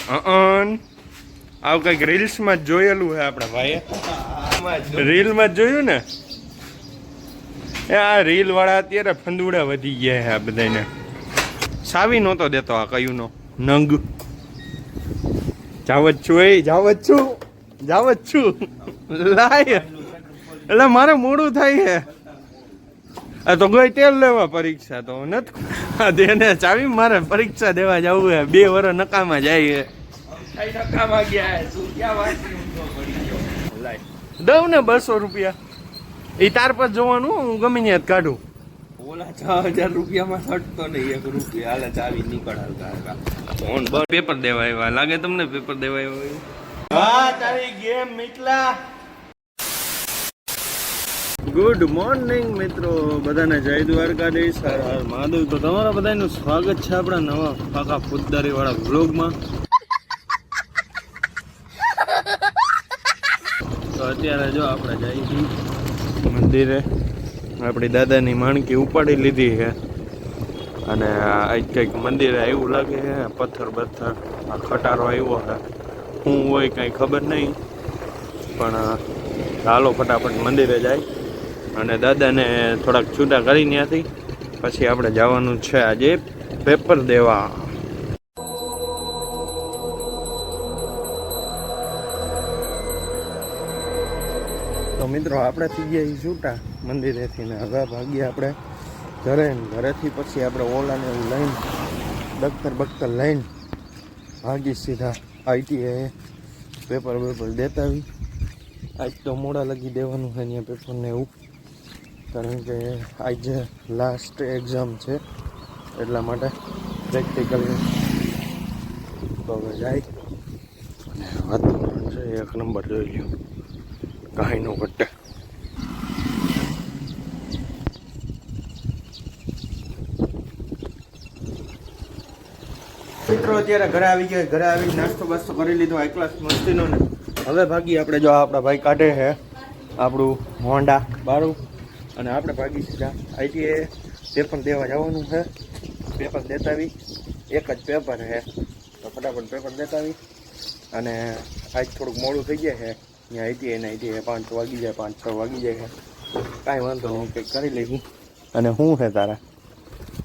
આવું કંઈક રીલ્સમાં જ જોયેલું છે આપણા ભાઈએ. રીલમાં જ જોયું ને. આ રીલ વાળા અત્યારે ફંદુડા વધી ગયા છે આ બધાને. સાવી નહોતો દેતો આ કયુંનો નંગ. જાવત છું જાવત છું લાય. એટલે મારે મોડું થાય છે. આ તો ગઈ તેલ લેવા પરીક્ષા તો નથી દેને ચાવી મારે પરીક્ષા દેવા જવું છે. 2 વર્ષ નકામાં જાય દઉં ને 200 રૂપિયા એ તાર પર જોવાનું. હું ગમે ત્યાં કાઢું. ઓલા 6000 રૂપિયામાં સટતો નહીં. 1 રૂપિયા હાલે ચાવી નીકળાવતા. પેપર દેવા આવ્યા લાગે તમને. પેપર દેવા આવ્યા. હા તારી ગેમ મિટલા. ગુડ મોર્નિંગ મિત્રો, બધાને જય દ્વારકાધીશ, હર હર મહાદેવ. તો તમારા બધાનું સ્વાગત છે આપણા નવા પાકા ફૂટદારી વાળા વ્લોગમાં. તો અત્યારે જો આપણે જઈએ છીએ મંદિરે. આપણી દાદાની માણકી ઉપાડી લીધી છે અને આજ કંઈક મંદિરે આવ્યું લાગે છે. પથ્થર આ ખટારો આવ્યો છે. શું હોય કાંઈ ખબર નહીં, પણ ચાલો ફટાફટ મંદિરે જાય અને દાદાને થોડાક છૂટા કરી ત્યાંથી પછી આપણે જવાનું છે આજે પેપર દેવા. તો મિત્રો આપણે થઈ ગયા છૂટા મંદિરેથી ને હવે ભાગીએ આપણે ઘરેથી. પછી આપણે ઓલાને એવું લઈને બખ્તર લઈને ભાગી સીધા ITI પેપર દેતા આવી. આજ તો મોડા લગી દેવાનું છે અહીંયા પેપરને એવું, કારણ કે આજે લાસ્ટ એક્ઝામ છે એટલા માટે પ્રેક્ટિકલ. તો હવે જાય અને વાતાવરણ છે 1 નંબર. જોઈ લ્યો કાંઈનો ઘટે. મિત્રો અત્યારે ઘરે આવી ગયા. ઘરે આવી નાસ્તો બાસ્તો કરી લીધો હાઈ ક્લાસ મસ્તીનો ને હવે ભાગી આપણે. જો આપણા ભાઈ કાઢે છે આપણું હોન્ડા બારું અને આપણે ભાગી સીધા ITI પેપર દેવા જવાનું છે. પેપર દેતા આવી. એક જ પેપર છે તો ફટાફટ પેપર દેતા આવી. અને આજ થોડુંક મોડું થઈ જાય છે અહીંયા ITI 5 વાગી જાય, 5-6 વાગી જાય છે. કાંઈ વાંધો નહીં, કંઈક કરી લઈશું. અને શું છે તારા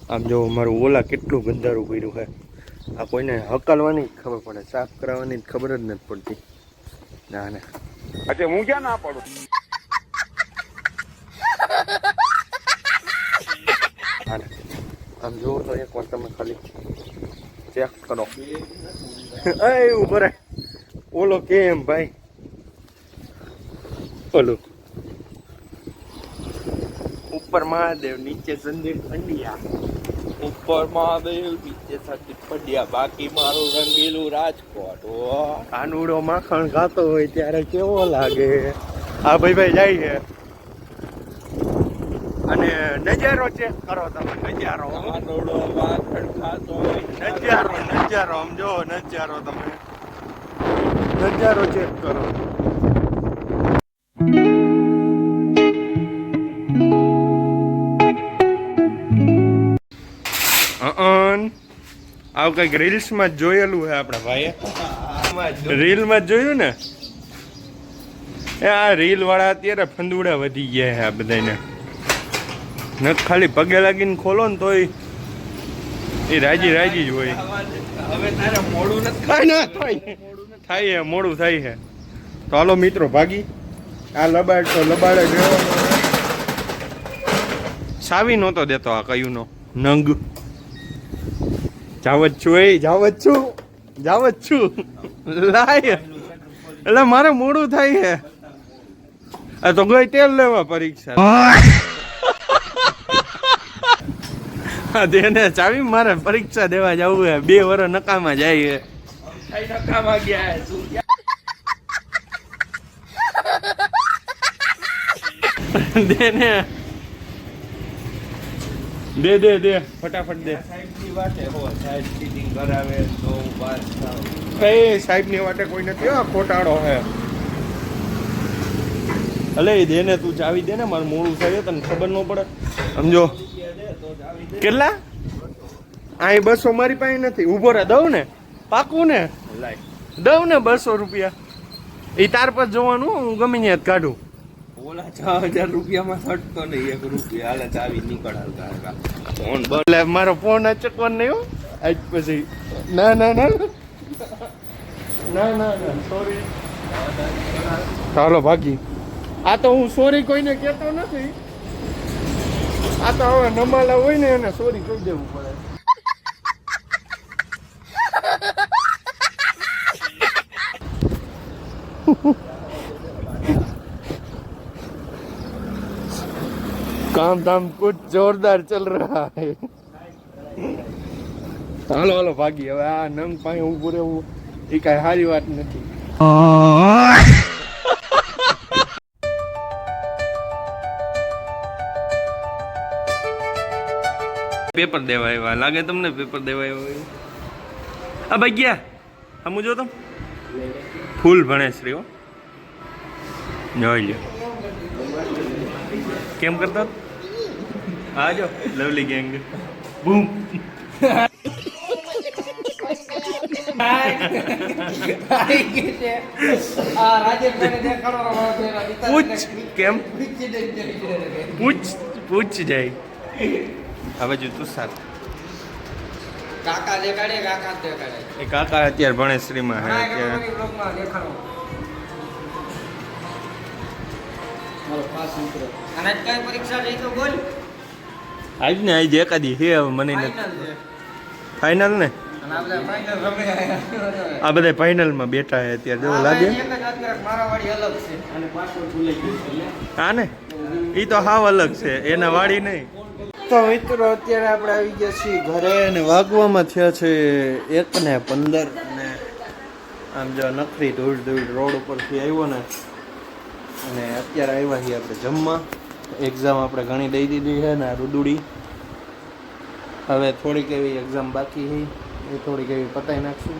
આમ જો મારું ઓલા કેટલું ગંધારું કર્યું છે. આ કોઈને હકાલવાની જ ખબર પડે, સાફ કરાવવાની જ ખબર જ નથી પડતી. ના ના અચ્છા હું ક્યાં ના પડું. આમ જોવો તો એક વાર તમે ખાલી ચેક કરો. ઉભો રહે. ઓલો કેમ ભાઈ, ઓલું ઉપર મહાદેવ નીચે સંદીપ પંડ્યા. ઉપર મહાદેવ નીચે સતી પડ્યા, બાકી મારું રંગીલું રાજકોટ. કાનુડો માખણ ખાતો હોય ત્યારે કેવો લાગે. આ ભાઈ જાય છે અને નજારો ચેક કરો તમે. નજારો કાનુડો માખણ ખાતો હોય. નજારો આમ જો નજારો તમે નજારો ચેક કરો. આવું કંઈક રીલ્સમાં જ જોયેલું છે આપણા ભાઈએ. રીલમાં જ જોયું ને. આ રીલ વાળા અત્યારે ફંદુડા વધી ગયા છે આ બધાને. ન ખાલી પગે લાગીને ખોલો ને તોય એ રાજી જ હોય. હવે તારે મોડું નથી થાય મોડું થાય છે. તો હાલો મિત્રો ભાગી. આ લબાડે જો સાવી નહોતો દેતો આ કયુંનો નંગ. જાવત છું લાય. એટલે મારે મોડું થાય છે. આ તો ગઈ તેલ લેવા પરીક્ષા. દેને ચાવી મારે પરીક્ષા દેવા જવું છે. 2 વર્ષ નકામાં જાય છે. નકામાં ગયા દેને દે ફટાફટ દે. સાહેબની વાટે હો સાહેબ સીટિંગ કરાવે તો બસ. સાહેબની વાટે કોઈ નથી. ખોટાડો હે. અલે દેને તું ચાવી દે ને, મારું મોડું થાય તને ખબર ન પડે. સમજો કેટલા અહીં 200 મારી પાસે નથી. ઊભો રહે દઉં ને પાકું ને લાય દઉં ને 200 રૂપિયા. એ તાર પર જોવાનું, હું ગમે ત્યાં જ કાઢું. ઓલા 6000 રૂપિયામાં સટતો નહીં 1 રૂપિયા. હાલે ચાવી નીકળ હાલકા હાલકા. ફોન બંધ. એટલે મારો ફોન અચકવાનું નહીં હો આજ પછી. ના ના ના ના ના ના સોરી. ચાલો ભાગી. આ તો હું સોરી કોઈને કહેતો નથી. આ તો હવે નમાલા હોય ને એને સોરી કહી દેવું પડે. काम धाम कुछ जोरदार चल रहा है. હાલો હાલો ભાગી. હવે આ નંગ પાસે ઊભું રહેવું એ કાંઈ સારી વાત નથી. પેપર દેવા આવ્યા લાગે તમને? પેપર દેવા આવ્યા આ ભાઈ ગયા સમજો તો ફૂલ ભણે શ્રી હો. જોઈ લ્યો કેમ કરતા. આજો લવલી ગેંગ બૂમ. પૂછ કેમ પૂછ જાય. હવે જો તું સાથ કાકા દેખાડે કાકા દેખાડે એ કાકા અત્યારે ભણેશ્રીમાં હે હા અત્યારે. કે બ્લોગમાં દેખાડો મારો પાસ મિત્રો. અને આજ કઈ પરીક્ષા રહી તો બોલ. આજ ને આજ એકાદી હે હવે મને નથી ફાઇનલ છે ફાઇનલ ને. અને આપણે ફાઇનલ રમે આયા. આ બધા ફાઇનલમાં બેઠા હે અત્યારે જેવું લાગે. એક જ વાત કરે મારા વાડી અલગ છે અને પાછળ ભૂલાઈ ગયું છે એટલે હા ને એ તો હાવ અલગ છે એના વાડી નહીં. તો મિત્રો અત્યારે આપણે આવી ગયા છીએ ઘરે અને વાગવામાં થયા છે 1:15 અને આમ જો નખરી ધૂળ ધૂળ રોડ ઉપરથી આવ્યો ને અને અત્યારે આવ્યા છીએ આપણે જમવા. એક્ઝામ આપણે ઘણી દઈ દીધી છે ને રૂદુડી. હવે થોડીક એવી એક્ઝામ બાકી છે એ થોડીક એવી પતાવી નાખશું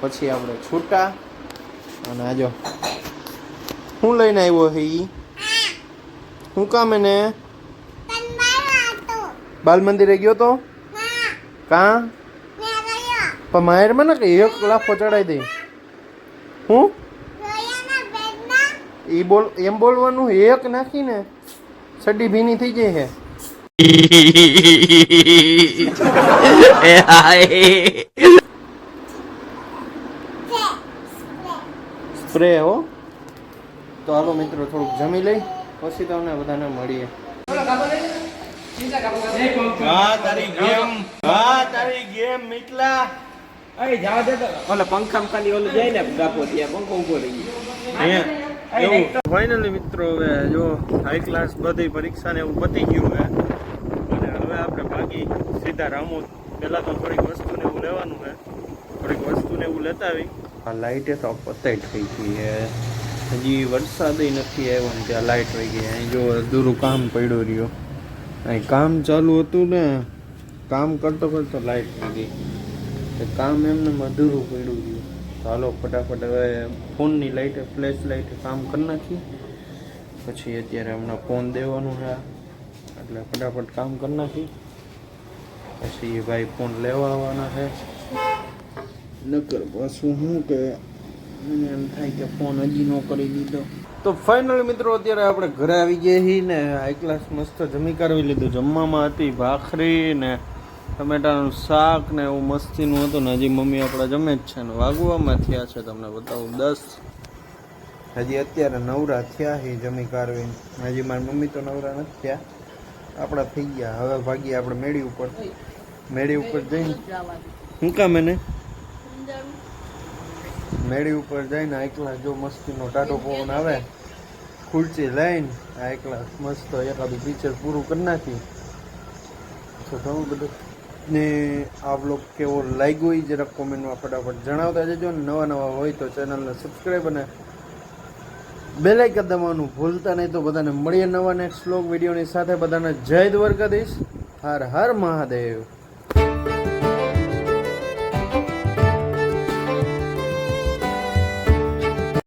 પછી આપણે છૂટા. અને આજો હું લઈને આવ્યો છે એ હું કામ એને બાલ મંદિરે ગયો તો કાં પણ માહેરમાં ના કે 1 લાફો ચડાવી દે. હું એ બોલ એમ બોલવાનું 1 નાખીને સડી ભીની થઈ જાય છે. સ્પ્રે હો. તો હાલો મિત્રો થોડુંક જમી લઈ પછી તમને બધાને મળીએ. તારી ગેમ મિટલા અરે જાવ દે તો ઓલે પંખામાં ખાલી ઓલું જાય ને ગાપો ત્યાં પંખો ઊભો રહી એવું ફાઇનલી મિત્રો હવે જો હાઈ ક્લાસ બધી પરીક્ષા ને એવું પતી ગયું છે અને હવે આપણે ભાગી સીધા રામોદ. પહેલા તો થોડીક વસ્તુ ને એવું લેવાનું છે, થોડીક વસ્તુ ને એવું લેતા આવી. આ લાઇટે તો પતાઈ થઈ ગઈ છે, હજી વરસાદ નથી આવ્યો ને ત્યાં લાઇટ વહી ગઈ. અહીં જો અધૂરું કામ પડ્યો રહ્યો. અહીં કામ ચાલુ હતું ને કામ કરતો કરતો લાઇટ વહી ગઈ. કામ એમને અધૂરું પડ્યું રહ્યું. ચાલો ફટાફટ હવે ફોનની લાઇટે ફ્લેશ લાઇટે કામ કરી નાખી પછી અત્યારે હમણાં ફોન દેવાનું છે એટલે ફટાફટ કામ કરી નાખી પછી ભાઈ ફોન લેવા આવવાના છે. નકર પાછું શું કે મને એમ થાય કે ફોન હજી ન કરી દીધો. તો ફાઇનલી મિત્રો અત્યારે આપણે ઘરે આવી ગયા છીએ ને હાઈ ક્લાસ મસ્ત જમી કરવી લીધું. જમવામાં હતી ભાખરી ને ટમેટાનું શાક ને એવું મસ્તીનું હતું ને હજી મમ્મી આપણા જમે જ છે ને વાગવામાં થયા છે તમને બતાવું 10. હજી અત્યારે નવરા થયા છે જમી કારવીને. હજી મારી મમ્મી તો નવરા નથી થયા, આપણા થઈ ગયા. હવે ભાગીએ આપણે મેળી ઉપર જઈને શું કામ એને મેળી ઉપર જઈને હાઈ ક્લાસ જો મસ્તીનો ટાટો પવન આવે ખુરચી લઈને હાઈ ક્લાસ મસ્ત એકાદું પિક્ચર પૂરું કરી નાખી તો ઘણું બધું. ને આ બ્લોગ કેવો લાગ્યો એ જરાક કોમેન્ટમાં ફટાફટ જણાવતા જજો. ને નવા હોય તો ચેનલને સબસ્ક્રાઈબ અને બેલ આઇકન દબાવવાનું ભૂલતા નહીં. તો બધાને મળીએ નવા નેક્સ્ટ બ્લોગ વિડીયોની સાથે. બધાને જય દ્વારકાધીશ. હર હર મહાદેવ.